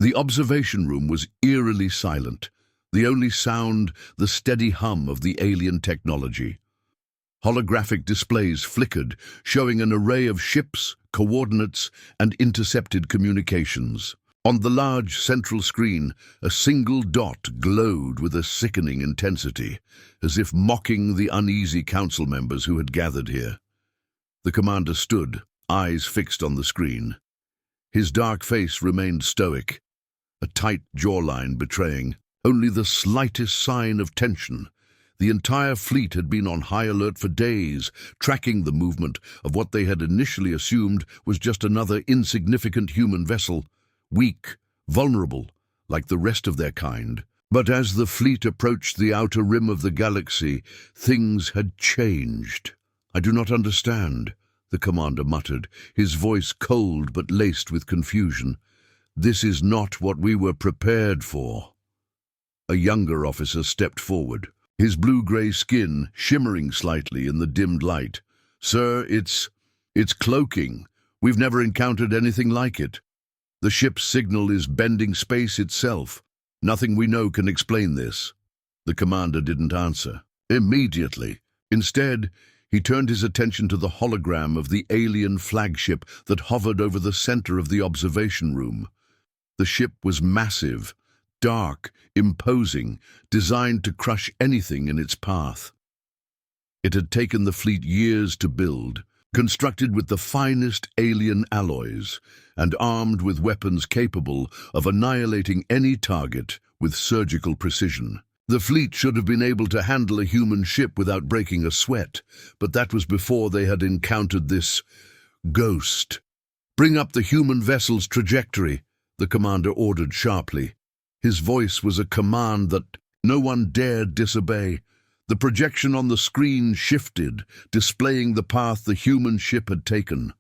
The observation room was eerily silent, the only sound the steady hum of the alien technology. Holographic displays flickered, showing an array of ships, coordinates, and intercepted communications. On the large central screen, a single dot glowed with a sickening intensity, as if mocking the uneasy council members who had gathered here. The commander stood, eyes fixed on the screen. His dark face remained stoic, a tight jawline betraying only the slightest sign of tension. The entire fleet had been on high alert for days, tracking the movement of what they had initially assumed was just another insignificant human vessel, weak, vulnerable, like the rest of their kind. But as the fleet approached the outer rim of the galaxy, things had changed. "I do not understand," the commander muttered, his voice cold but laced with confusion. "This is not what we were prepared for." A younger officer stepped forward, his blue-gray skin shimmering slightly in the dimmed light. "Sir, it's cloaking. We've never encountered anything like it. The ship's signal is bending space itself. Nothing we know can explain this." The commander didn't answer immediately. Instead, he turned his attention to the hologram of the alien flagship that hovered over the center of the observation room. The ship was massive, dark, imposing, designed to crush anything in its path. It had taken the fleet years to build, constructed with the finest alien alloys, and armed with weapons capable of annihilating any target with surgical precision. The fleet should have been able to handle a human ship without breaking a sweat, but that was before they had encountered this ghost. "Bring up the human vessel's trajectory," the commander ordered sharply. His voice was a command that no one dared disobey. The projection on the screen shifted, displaying the path the human ship had taken.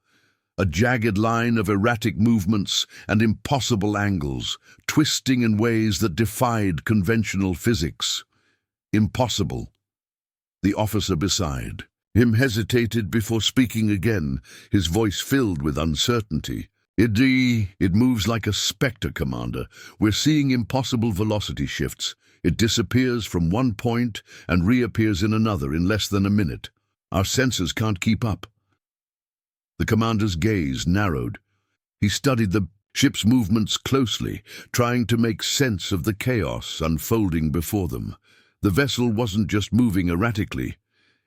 A jagged line of erratic movements and impossible angles, twisting in ways that defied conventional physics. Impossible. The officer beside him hesitated before speaking again, his voice filled with uncertainty. It moves like a spectre, Commander. We're seeing impossible velocity shifts. It disappears from one point and reappears in another in less than a minute. Our sensors can't keep up." The commander's gaze narrowed. He studied the ship's movements closely, trying to make sense of the chaos unfolding before them. The vessel wasn't just moving erratically.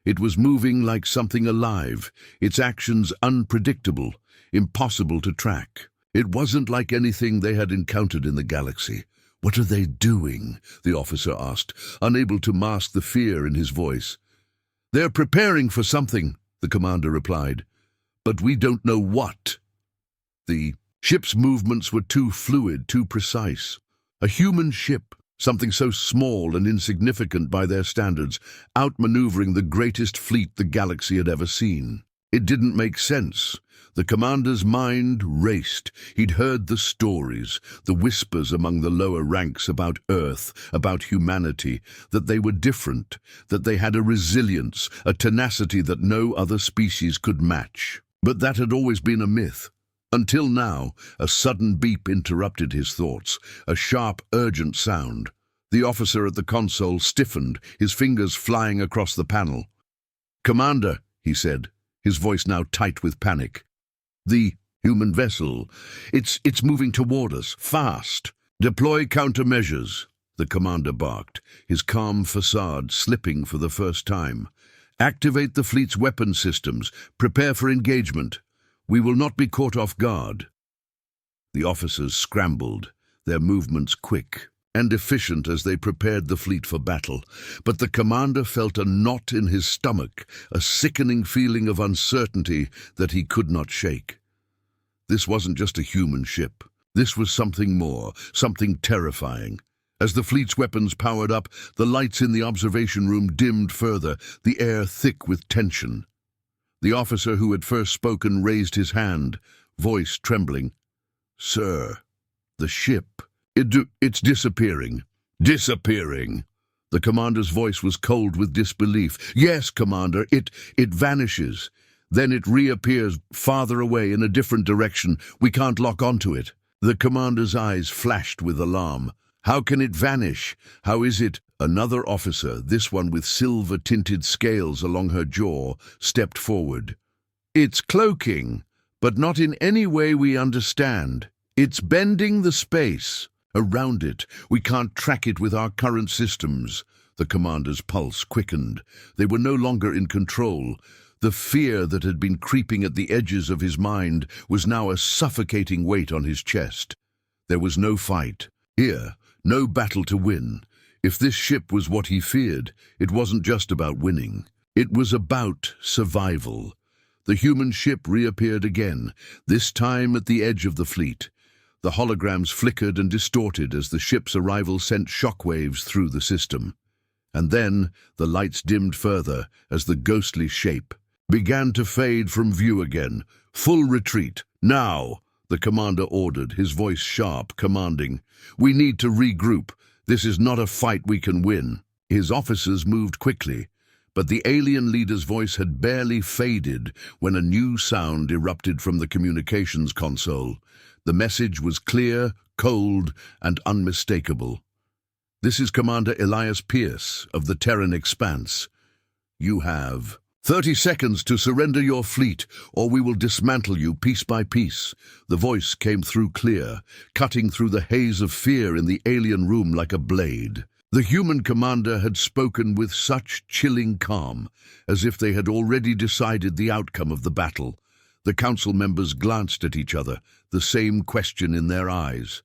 It was moving like something alive, its actions unpredictable, impossible to track. It wasn't like anything they had encountered in the galaxy. "What are they doing?" the officer asked, unable to mask the fear in his voice. "They're preparing for something," the commander replied. "But we don't know what." The ship's movements were too fluid, too precise. A human ship, something so small and insignificant by their standards, outmaneuvering the greatest fleet the galaxy had ever seen. It didn't make sense. The commander's mind raced. He'd heard the stories, the whispers among the lower ranks about Earth, about humanity, that they were different, that they had a resilience, a tenacity that no other species could match. But that had always been a myth. Until now, a sudden beep interrupted his thoughts, a sharp, urgent sound. The officer at the console stiffened, his fingers flying across the panel. "Commander," he said, his voice now tight with panic. "The human vessel, it's moving toward us, fast. Deploy countermeasures," the commander barked, his calm facade slipping for the first time. "Activate the fleet's weapon systems. Prepare for engagement. We will not be caught off guard." The officers scrambled, their movements quick and efficient as they prepared the fleet for battle. But the commander felt a knot in his stomach, a sickening feeling of uncertainty that he could not shake. This wasn't just a human ship. This was something more, something terrifying. As the fleet's weapons powered up, the lights in the observation room dimmed further, the air thick with tension. The officer who had first spoken raised his hand, voice trembling. "Sir, the ship, it's disappearing." "Disappearing?" The commander's voice was cold with disbelief. "Yes, Commander, it vanishes. Then it reappears farther away in a different direction. We can't lock onto it." The commander's eyes flashed with alarm. How can it vanish? How is it? Another officer, this one with silver-tinted scales along her jaw, stepped forward. It's cloaking, but not in any way we understand. It's bending the space around it. We can't track it with our current systems. The commander's pulse quickened. They were no longer in control. The fear that had been creeping at the edges of his mind was now a suffocating weight on his chest. There was no fight. Here, no battle to win. If this ship was what he feared, it wasn't just about winning. It was about survival. The human ship reappeared again, this time at the edge of the fleet. The holograms flickered and distorted as the ship's arrival sent shockwaves through the system. And then the lights dimmed further as the ghostly shape began to fade from view again. Full retreat, now, the commander ordered, his voice sharp, commanding. We need to regroup. This is not a fight we can win. His officers moved quickly, but the alien leader's voice had barely faded when a new sound erupted from the communications console. The message was clear, cold, and unmistakable. This is Commander Elias Pierce of the Terran Expanse. You have 30 seconds to surrender your fleet, or we will dismantle you piece by piece. The voice came through clear, cutting through the haze of fear in the alien room like a blade. The human commander had spoken with such chilling calm, as if they had already decided the outcome of the battle. The council members glanced at each other, the same question in their eyes.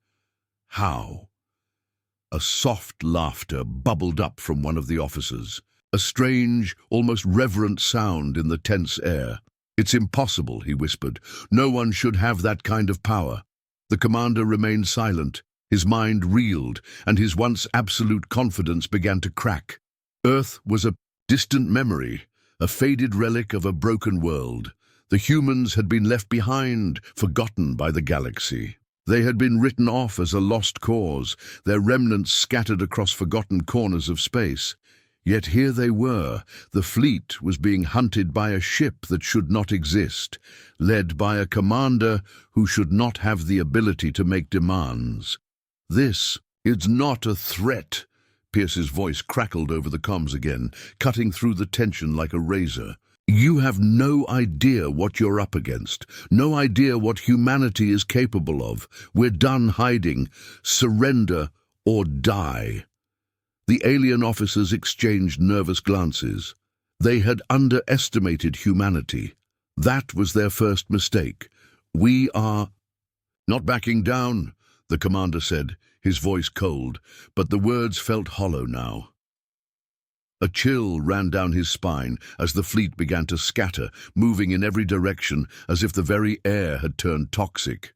How? A soft laughter bubbled up from one of the officers. A strange, almost reverent sound in the tense air. It's impossible, he whispered. No one should have that kind of power. The commander remained silent. His mind reeled, and his once absolute confidence began to crack. Earth was a distant memory, a faded relic of a broken world. The humans had been left behind, forgotten by the galaxy. They had been written off as a lost cause, their remnants scattered across forgotten corners of space. Yet here they were. The fleet was being hunted by a ship that should not exist, led by a commander who should not have the ability to make demands. This is not a threat. Pierce's voice crackled over the comms again, cutting through the tension like a razor. You have no idea what you're up against, no idea what humanity is capable of. We're done hiding. Surrender or die. The alien officers exchanged nervous glances. They had underestimated humanity. That was their first mistake. We are not backing down, the commander said, his voice cold, but the words felt hollow now. A chill ran down his spine as the fleet began to scatter, moving in every direction as if the very air had turned toxic.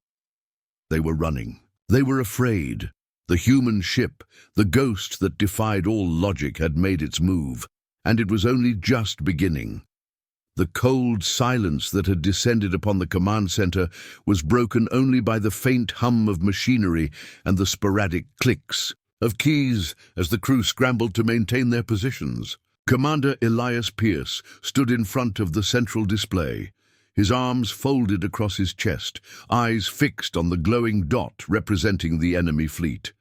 They were running. They were afraid. The human ship, the ghost that defied all logic, had made its move, and it was only just beginning. The cold silence that had descended upon the command center was broken only by the faint hum of machinery and the sporadic clicks of keys as the crew scrambled to maintain their positions. Commander Elias Pierce stood in front of the central display, his arms folded across his chest, eyes fixed on the glowing dot representing the enemy fleet.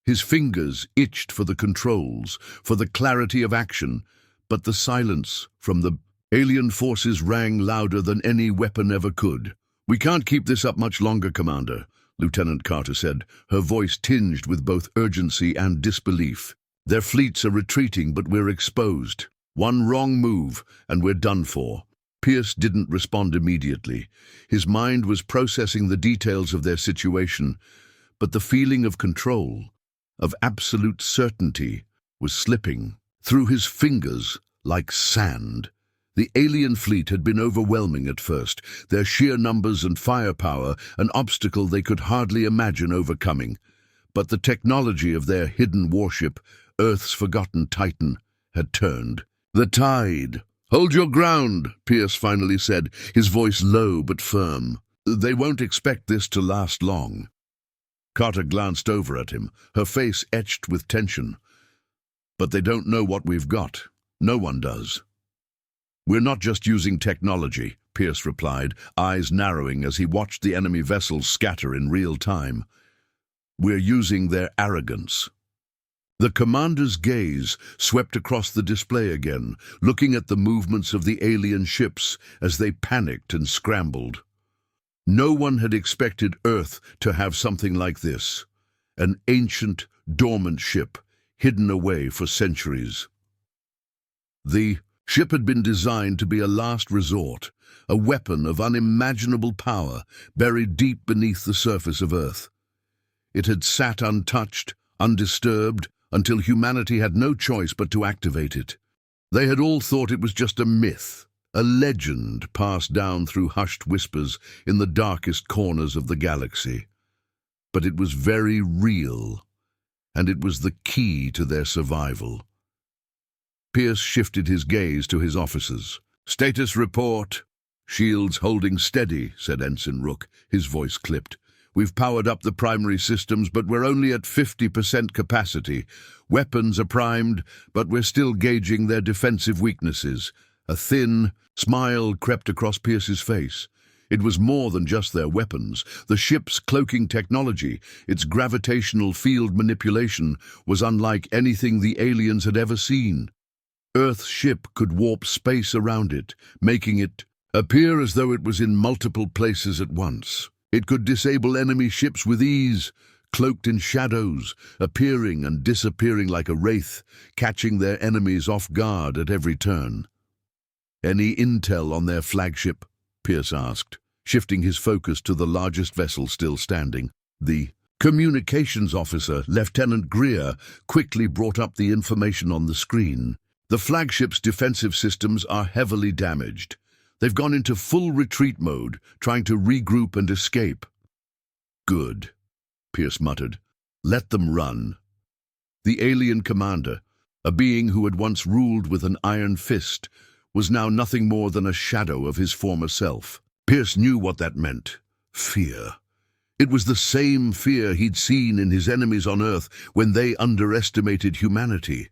His fingers itched for the controls, for the clarity of action, but the silence from the alien forces rang louder than any weapon ever could. We can't keep this up much longer, Commander, Lieutenant Carter said, her voice tinged with both urgency and disbelief. Their fleets are retreating, but we're exposed. One wrong move, and we're done for. Pierce didn't respond immediately. His mind was processing the details of their situation, but the feeling of control, of absolute certainty, was slipping through his fingers like sand. The alien fleet had been overwhelming at first, their sheer numbers and firepower an obstacle they could hardly imagine overcoming. But the technology of their hidden warship, Earth's forgotten Titan, had turned. The tide. Hold your ground, Pierce finally said, his voice low but firm. They won't expect this to last long. Carter glanced over at him, her face etched with tension. But they don't know what we've got. No one does. We're not just using technology, Pierce replied, eyes narrowing as he watched the enemy vessels scatter in real time. "We're using their arrogance." The commander's gaze swept across the display again, looking at the movements of the alien ships as they panicked and scrambled. No one had expected Earth to have something like this, an ancient, dormant ship, hidden away for centuries. The ship had been designed to be a last resort, a weapon of unimaginable power buried deep beneath the surface of Earth. It had sat untouched, undisturbed, until humanity had no choice but to activate it. They had all thought it was just a myth, a legend passed down through hushed whispers in the darkest corners of the galaxy. But it was very real, and it was the key to their survival. Pierce shifted his gaze to his officers. "Status report." "Shields holding steady," said Ensign Rook, his voice clipped. "We've powered up the primary systems, but we're only at 50% capacity. Weapons are primed, but we're still gauging their defensive weaknesses." A thin smile crept across Pierce's face. It was more than just their weapons. The ship's cloaking technology, its gravitational field manipulation, was unlike anything the aliens had ever seen. Earth's ship could warp space around it, making it appear as though it was in multiple places at once. It could disable enemy ships with ease, cloaked in shadows, appearing and disappearing like a wraith, catching their enemies off guard at every turn. "Any intel on their flagship?" Pierce asked, shifting his focus to the largest vessel still standing. The communications officer, Lieutenant Greer, quickly brought up the information on the screen. "The flagship's defensive systems are heavily damaged. They've gone into full retreat mode, trying to regroup and escape." "Good," Pierce muttered. "Let them run." The alien commander, a being who had once ruled with an iron fist, was now nothing more than a shadow of his former self. Pierce knew what that meant. Fear. It was the same fear he'd seen in his enemies on Earth when they underestimated humanity.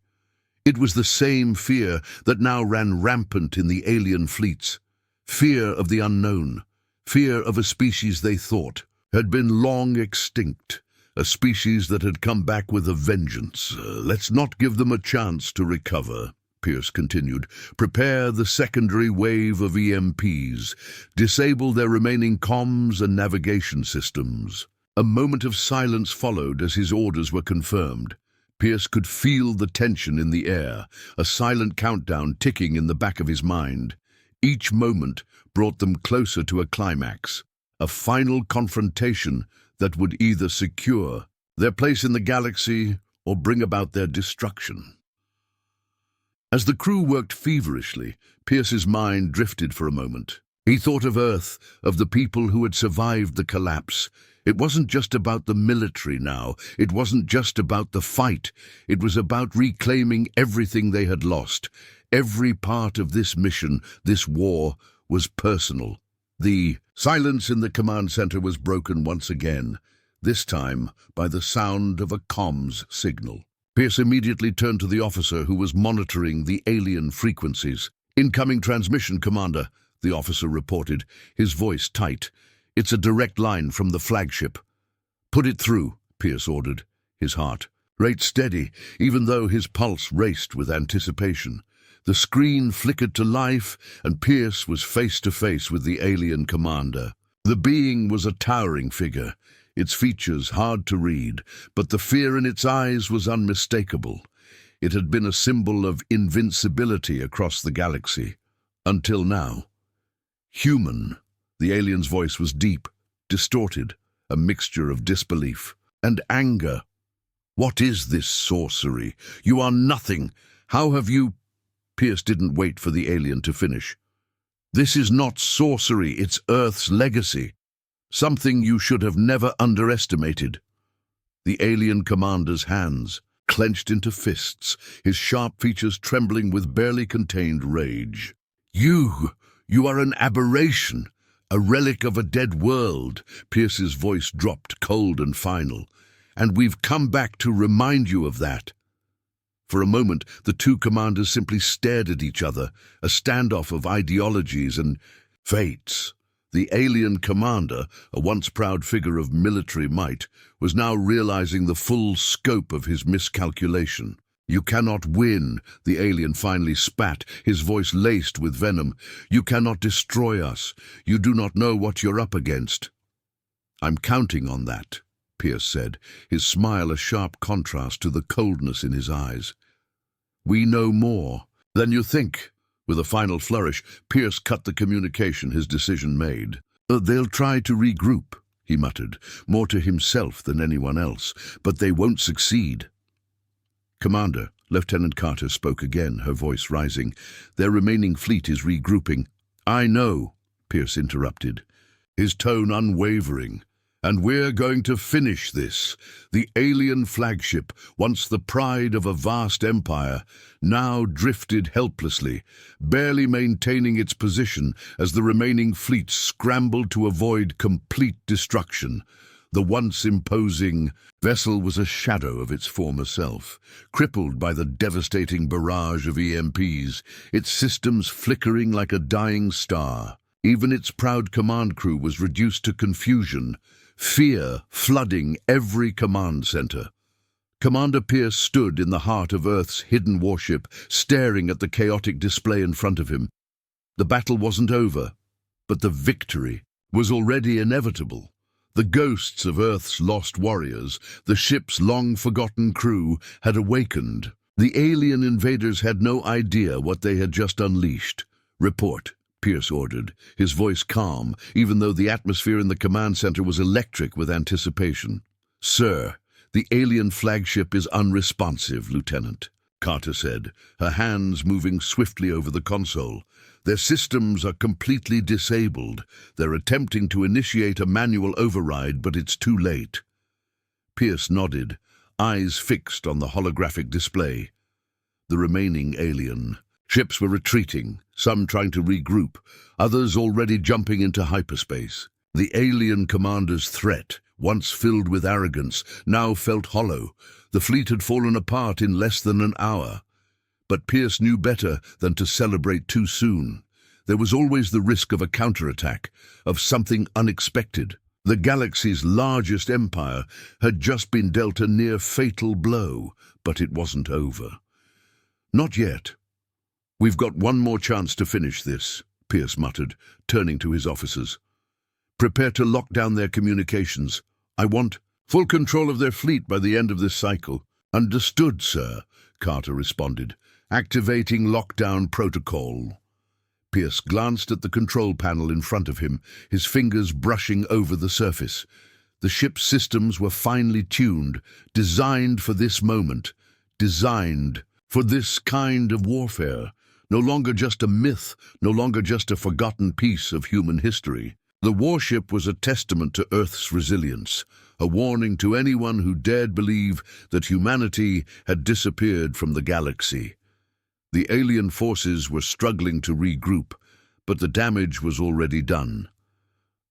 It was the same fear that now ran rampant in the alien fleets. Fear of the unknown, fear of a species they thought had been long extinct, a species that had come back with a vengeance. "Let's not give them a chance to recover," Pierce continued. "Prepare the secondary wave of EMPs. Disable their remaining comms and navigation systems." A moment of silence followed as his orders were confirmed. Pierce could feel the tension in the air, a silent countdown ticking in the back of his mind. Each moment brought them closer to a climax, a final confrontation that would either secure their place in the galaxy or bring about their destruction. As the crew worked feverishly, Pierce's mind drifted for a moment. He thought of Earth, of the people who had survived the collapse. It wasn't just about the military now. It wasn't just about the fight. It was about reclaiming everything they had lost. Every part of this mission, this war, was personal. The silence in the command center was broken once again, this time by the sound of a comms signal. Pierce immediately turned to the officer who was monitoring the alien frequencies. "Incoming transmission, Commander," the officer reported, his voice tight. "It's a direct line from the flagship." "Put it through," Pierce ordered, his heart rate steady, even though his pulse raced with anticipation. The screen flickered to life, and Pierce was face to face with the alien commander. The being was a towering figure, its features hard to read, but the fear in its eyes was unmistakable. It had been a symbol of invincibility across the galaxy. Until now. "Human." The alien's voice was deep, distorted, a mixture of disbelief and anger. "What is this sorcery? You are nothing. How have you—" Pierce didn't wait for the alien to finish. "This is not sorcery, it's Earth's legacy. Something you should have never underestimated." The alien commander's hands clenched into fists, his sharp features trembling with barely contained rage. You are an aberration, a relic of a dead world." Pierce's voice dropped cold and final. "And we've come back to remind you of that." For a moment, the two commanders simply stared at each other, a standoff of ideologies, and Fates. The alien commander, a once proud figure of military might, was now realizing the full scope of his miscalculation. "You cannot win," the alien finally spat, his voice laced with venom. "You cannot destroy us. You do not know what you're up against." "I'm counting on that," Pierce said, his smile a sharp contrast to the coldness in his eyes. "We know more than you think." With a final flourish, Pierce cut the communication, his decision made. "They'll try to regroup," he muttered, more to himself than anyone else, "but they won't succeed." "Commander," Lieutenant Carter spoke again, her voice rising, "their remaining fleet is regrouping." "I know," Pierce interrupted, his tone unwavering. "And we're going to finish this." The alien flagship, once the pride of a vast empire, now drifted helplessly, barely maintaining its position as the remaining fleet scrambled to avoid complete destruction. The once imposing vessel was a shadow of its former self, crippled by the devastating barrage of EMPs, its systems flickering like a dying star. Even its proud command crew was reduced to confusion, fear flooding every command center. Commander Pierce stood in the heart of Earth's hidden warship, staring at the chaotic display in front of him. The battle wasn't over, but the victory was already inevitable. The ghosts of Earth's lost warriors, the ship's long-forgotten crew, had awakened. The alien invaders had no idea what they had just unleashed. "Report," Pierce ordered, his voice calm, even though the atmosphere in the command center was electric with anticipation. "Sir, the alien flagship is unresponsive, Lieutenant," Carter said, her hands moving swiftly over the console. "Their systems are completely disabled. They're attempting to initiate a manual override, but it's too late." Pierce nodded, eyes fixed on the holographic display. The remaining alien ships were retreating, some trying to regroup, others already jumping into hyperspace. The alien commander's threat, once filled with arrogance, now felt hollow. The fleet had fallen apart in less than an hour. But Pierce knew better than to celebrate too soon. There was always the risk of a counterattack, of something unexpected. The galaxy's largest empire had just been dealt a near-fatal blow, but it wasn't over. "Not yet. We've got one more chance to finish this," Pierce muttered, turning to his officers. "Prepare to lock down their communications. I want full control of their fleet by the end of this cycle." "Understood, sir," Carter responded, activating lockdown protocol. Pierce glanced at the control panel in front of him, his fingers brushing over the surface. The ship's systems were finely tuned, designed for this moment, designed for this kind of warfare. No longer just a myth, no longer just a forgotten piece of human history. The warship was a testament to Earth's resilience, a warning to anyone who dared believe that humanity had disappeared from the galaxy. The alien forces were struggling to regroup, but the damage was already done.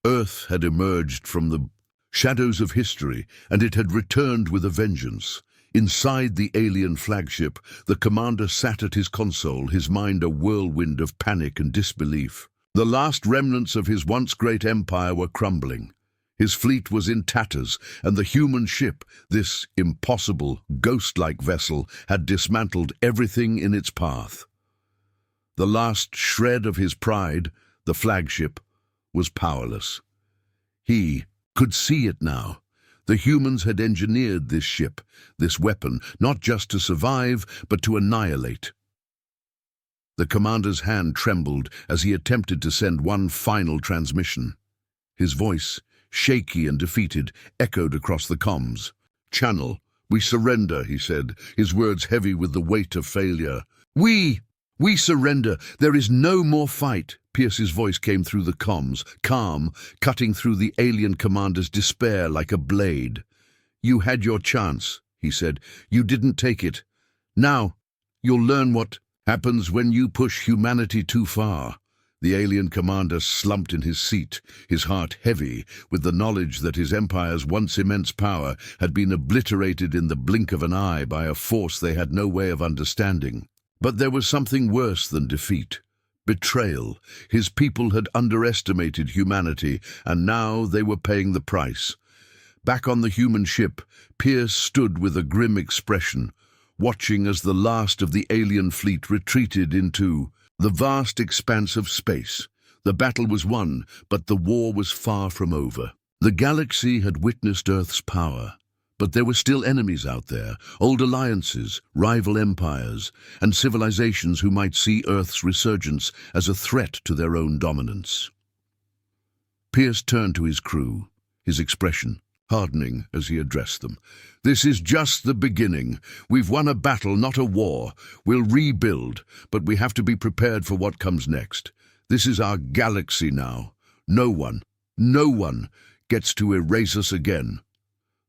Earth had emerged from the shadows of history, and it had returned with a vengeance. Inside the alien flagship, the commander sat at his console, his mind a whirlwind of panic and disbelief. The last remnants of his once great empire were crumbling. His fleet was in tatters, and the human ship, this impossible, ghost-like vessel, had dismantled everything in its path. The last shred of his pride, the flagship, was powerless. He could see it now. The humans had engineered this ship, this weapon, not just to survive, but to annihilate. The commander's hand trembled as he attempted to send one final transmission. His voice, shaky and defeated, echoed across the comms. "Channel, we surrender," he said, his words heavy with the weight of failure. We surrender. There is no more fight." Pierce's voice came through the comms, calm, cutting through the alien commander's despair like a blade. "You had your chance," he said. "You didn't take it. Now, you'll learn what happens when you push humanity too far." The alien commander slumped in his seat, his heart heavy with the knowledge that his empire's once immense power had been obliterated in the blink of an eye by a force they had no way of understanding. But there was something worse than defeat. Betrayal. His people had underestimated humanity, and now they were paying the price. Back on the human ship, Pierce stood with a grim expression, watching as the last of the alien fleet retreated into the vast expanse of space. The battle was won, but the war was far from over. The galaxy had witnessed Earth's power, but there were still enemies out there, old alliances, rival empires, and civilizations who might see Earth's resurgence as a threat to their own dominance. Pierce turned to his crew, his expression hardening as he addressed them. "This is just the beginning. We've won a battle, not a war. We'll rebuild, but we have to be prepared for what comes next. This is our galaxy now. No one gets to erase us again."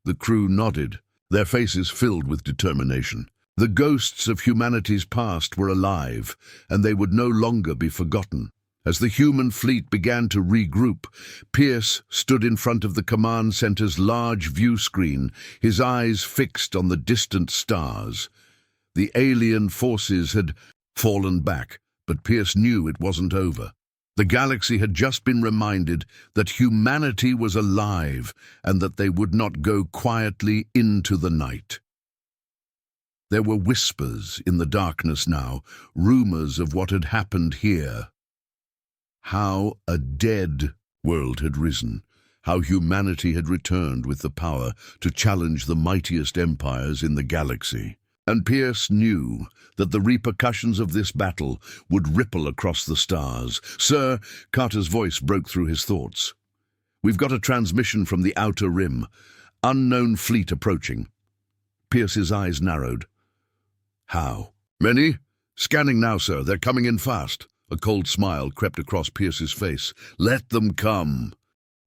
The crew nodded, their faces filled with determination. The ghosts of humanity's past were alive, and they would no longer be forgotten. As the human fleet began to regroup, Pierce stood in front of the command center's large view screen, his eyes fixed on the distant stars. The alien forces had fallen back, but Pierce knew it wasn't over. The galaxy had just been reminded that humanity was alive and that they would not go quietly into the night. There were whispers in the darkness now, rumors of what had happened here. How a dead world had risen, how humanity had returned with the power to challenge the mightiest empires in the galaxy. And Pierce knew that the repercussions of this battle would ripple across the stars. "Sir," Carter's voice broke through his thoughts. "We've got a transmission from the outer rim. Unknown fleet approaching." Pierce's eyes narrowed. "How many?" "Scanning now, sir. They're coming in fast." A cold smile crept across Pierce's face. "Let them come."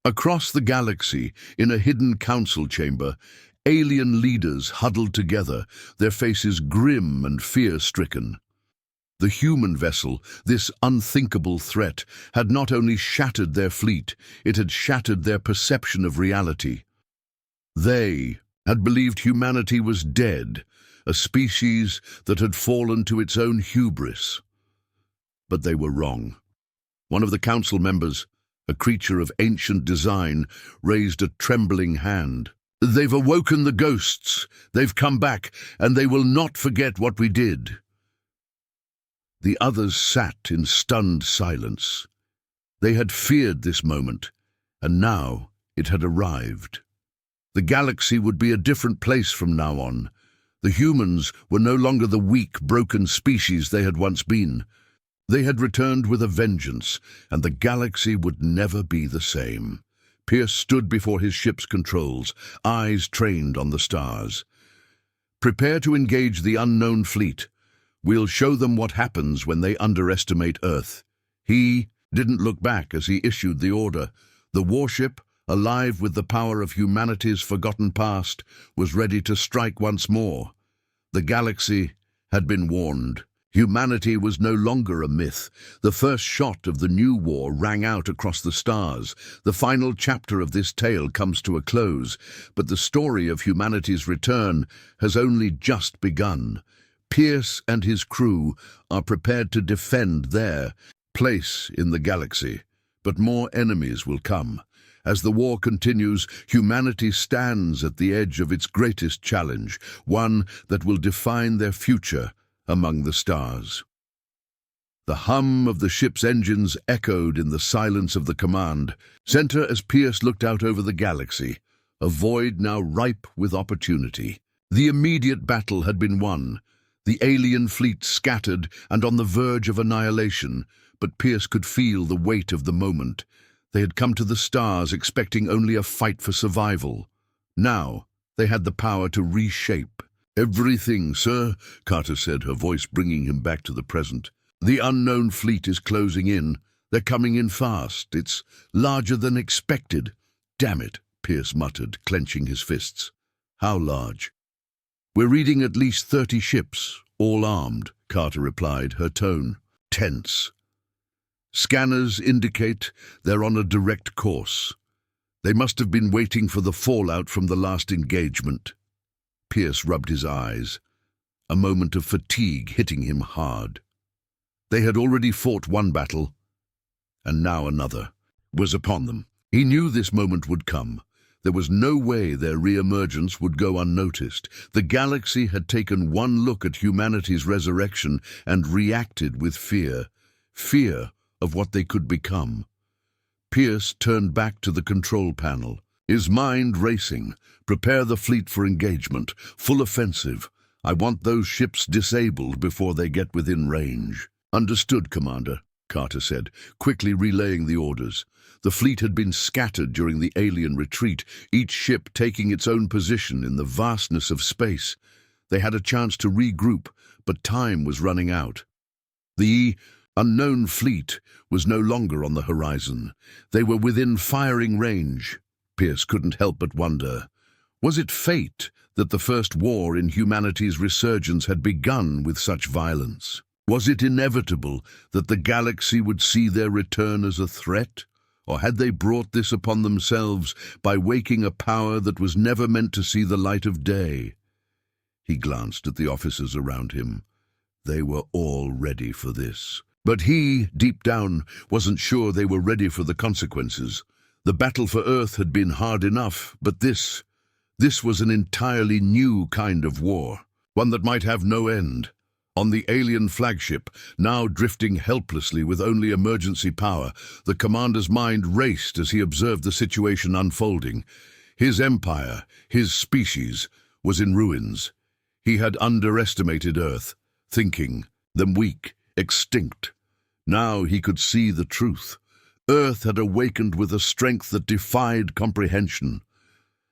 Across the galaxy, in a hidden council chamber, alien leaders huddled together, their faces grim and fear-stricken. The human vessel, this unthinkable threat, had not only shattered their fleet, it had shattered their perception of reality. They had believed humanity was dead, a species that had fallen to its own hubris. But they were wrong. One of the council members, a creature of ancient design, raised a trembling hand. "They've awoken the ghosts. They've come back, and they will not forget what we did." The others sat in stunned silence. They had feared this moment, and now it had arrived. The galaxy would be a different place from now on. The humans were no longer the weak, broken species they had once been. They had returned with a vengeance, and the galaxy would never be the same. Pierce stood before his ship's controls, eyes trained on the stars. "Prepare to engage the unknown fleet. We'll show them what happens when they underestimate Earth." He didn't look back as he issued the order. The warship, alive with the power of humanity's forgotten past, was ready to strike once more. The galaxy had been warned. Humanity was no longer a myth. The first shot of the new war rang out across the stars. The final chapter of this tale comes to a close, but the story of humanity's return has only just begun. Pierce and his crew are prepared to defend their place in the galaxy, but more enemies will come. As the war continues, humanity stands at the edge of its greatest challenge, one that will define their future among the stars. The hum of the ship's engines echoed in the silence of the command center as Pierce looked out over the galaxy, a void now ripe with opportunity. The immediate battle had been won, the alien fleet scattered and on the verge of annihilation, but Pierce could feel the weight of the moment. They had come to the stars expecting only a fight for survival. Now they had the power to reshape. "Everything, sir," Carter said, her voice bringing him back to the present. "The unknown fleet is closing in. They're coming in fast. It's larger than expected." "Damn it," Pierce muttered, clenching his fists. "How large?" "We're reading at least 30 ships, all armed," Carter replied, her tone tense. "Scanners indicate they're on a direct course. They must have been waiting for the fallout from the last engagement." Pierce rubbed his eyes, a moment of fatigue hitting him hard. They had already fought one battle, and now another was upon them. He knew this moment would come. There was no way their re-emergence would go unnoticed. The galaxy had taken one look at humanity's resurrection and reacted with fear. Fear of what they could become. Pierce turned back to the control panel, his mind racing. Prepare the fleet for engagement. Full offensive. I want those ships disabled before they get within range. Understood, Commander, Carter said, quickly relaying the orders. The fleet had been scattered during the alien retreat, each ship taking its own position in the vastness of space. They had a chance to regroup, but time was running out. The unknown fleet was no longer on the horizon. They were within firing range. Pierce couldn't help but wonder. Was it fate that the first war in humanity's resurgence had begun with such violence? Was it inevitable that the galaxy would see their return as a threat? Or had they brought this upon themselves by waking a power that was never meant to see the light of day? He glanced at the officers around him. They were all ready for this. But he, deep down, wasn't sure they were ready for the consequences. The battle for Earth had been hard enough, but this was an entirely new kind of war, one that might have no end. On the alien flagship, now drifting helplessly with only emergency power, the commander's mind raced as he observed the situation unfolding. His empire, his species, was in ruins. He had underestimated Earth, thinking them weak, extinct. Now he could see the truth. Earth had awakened with a strength that defied comprehension.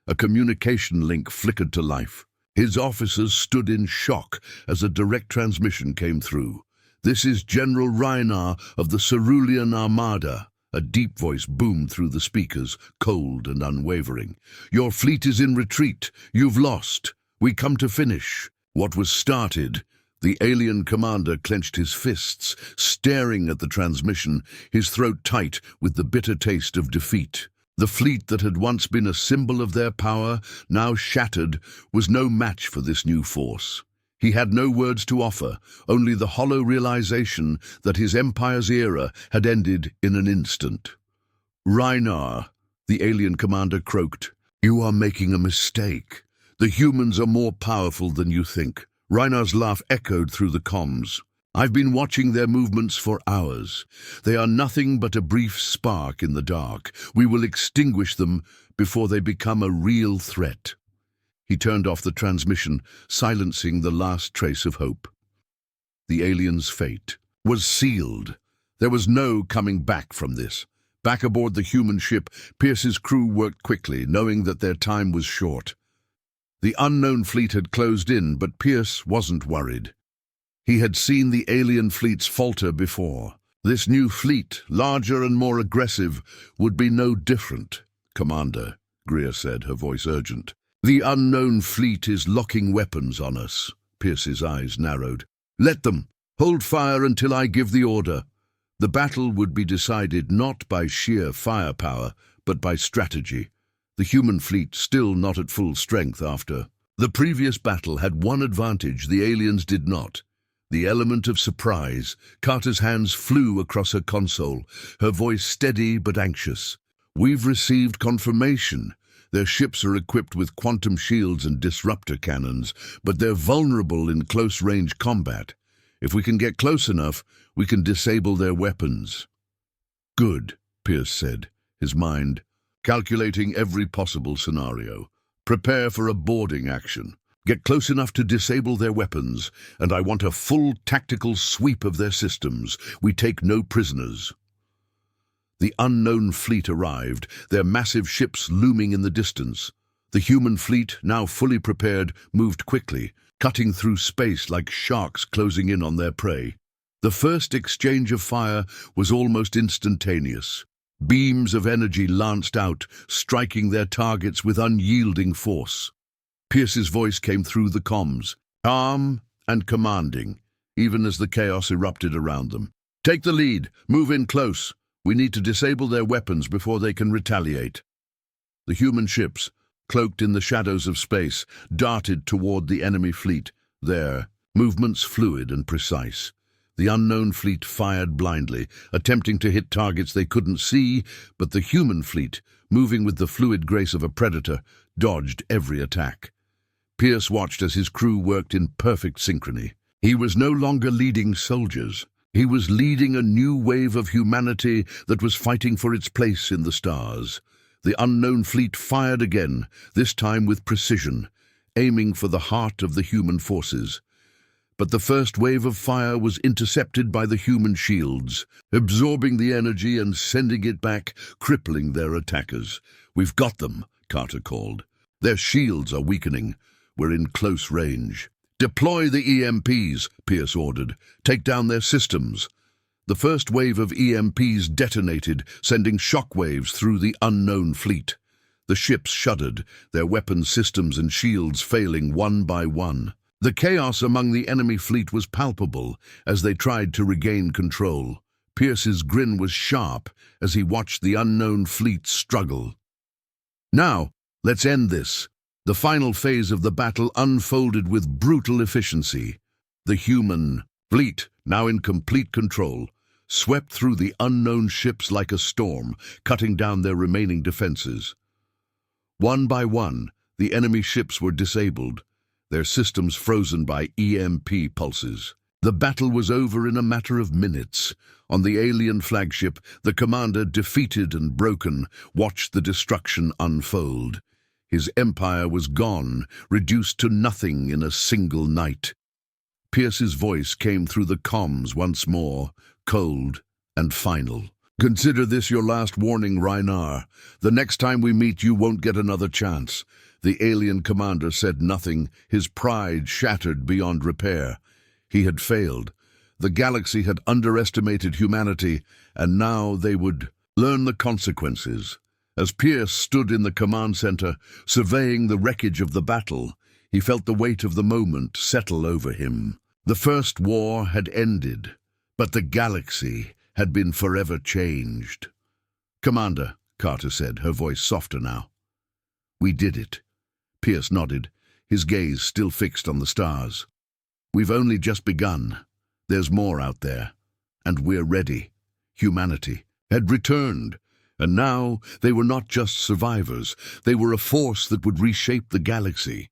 A communication link flickered to life. His officers stood in shock as a direct transmission came through. "This is General Rhynar of the Cerulean Armada." A deep voice boomed through the speakers, cold and unwavering. "Your fleet is in retreat. You've lost. We come to finish what was started." The alien commander clenched his fists, staring at the transmission, his throat tight with the bitter taste of defeat. The fleet that had once been a symbol of their power, now shattered, was no match for this new force. He had no words to offer, only the hollow realization that his empire's era had ended in an instant. "Rhynar," the alien commander croaked, "you are making a mistake. The humans are more powerful than you think." Rynar's laugh echoed through the comms. "I've been watching their movements for hours. They are nothing but a brief spark in the dark. We will extinguish them before they become a real threat." He turned off the transmission, silencing the last trace of hope. The alien's fate was sealed. There was no coming back from this. Back aboard the human ship, Pierce's crew worked quickly, knowing that their time was short. The unknown fleet had closed in, but Pierce wasn't worried. He had seen the alien fleets falter before. This new fleet, larger and more aggressive, would be no different. "Commander," Greer said, her voice urgent. "The unknown fleet is locking weapons on us." Pierce's eyes narrowed. "Let them. Hold fire until I give the order." The battle would be decided not by sheer firepower, but by strategy. The human fleet still not at full strength after. The previous battle had one advantage the aliens did not. The element of surprise. Carter's hands flew across her console, her voice steady but anxious. "We've received confirmation. Their ships are equipped with quantum shields and disruptor cannons, but they're vulnerable in close-range combat. If we can get close enough, we can disable their weapons." "Good," Pierce said, his mind calculating every possible scenario. "Prepare for a boarding action. Get close enough to disable their weapons, and I want a full tactical sweep of their systems. We take no prisoners." The unknown fleet arrived, their massive ships looming in the distance. The human fleet, now fully prepared, moved quickly, cutting through space like sharks closing in on their prey. The first exchange of fire was almost instantaneous. Beams of energy lanced out, striking their targets with unyielding force. Pierce's voice came through the comms, calm and commanding, even as the chaos erupted around them. "Take the lead. Move in close. We need to disable their weapons before they can retaliate." The human ships, cloaked in the shadows of space, darted toward the enemy fleet, their movements fluid and precise. The unknown fleet fired blindly, attempting to hit targets they couldn't see, but the human fleet, moving with the fluid grace of a predator, dodged every attack. Pierce watched as his crew worked in perfect synchrony. He was no longer leading soldiers. He was leading a new wave of humanity that was fighting for its place in the stars. The unknown fleet fired again, this time with precision, aiming for the heart of the human forces. But the first wave of fire was intercepted by the human shields, absorbing the energy and sending it back, crippling their attackers. "We've got them," Carter called. "Their shields are weakening. We're in close range." "Deploy the EMPs," Pierce ordered. "Take down their systems." The first wave of EMPs detonated, sending shockwaves through the unknown fleet. The ships shuddered, their weapons systems and shields failing one by one. The chaos among the enemy fleet was palpable as they tried to regain control. Pierce's grin was sharp as he watched the unknown fleet struggle. "Now, let's end this." The final phase of the battle unfolded with brutal efficiency. The human fleet, now in complete control, swept through the unknown ships like a storm, cutting down their remaining defenses. One by one, the enemy ships were disabled, their systems frozen by EMP pulses. The battle was over in a matter of minutes. On the alien flagship, the commander, defeated and broken, watched the destruction unfold. His empire was gone, reduced to nothing in a single night. Pierce's voice came through the comms once more, cold and final. "Consider this your last warning, Rhynar. The next time we meet, you won't get another chance." The alien commander said nothing, his pride shattered beyond repair. He had failed. The galaxy had underestimated humanity, and now they would learn the consequences. As Pierce stood in the command center, surveying the wreckage of the battle, he felt the weight of the moment settle over him. The first war had ended, but the galaxy had been forever changed. "Commander," Carter said, her voice softer now. "We did it." Pierce nodded, his gaze still fixed on the stars. "We've only just begun. There's more out there. And we're ready." Humanity had returned, and now they were not just survivors. They were a force that would reshape the galaxy.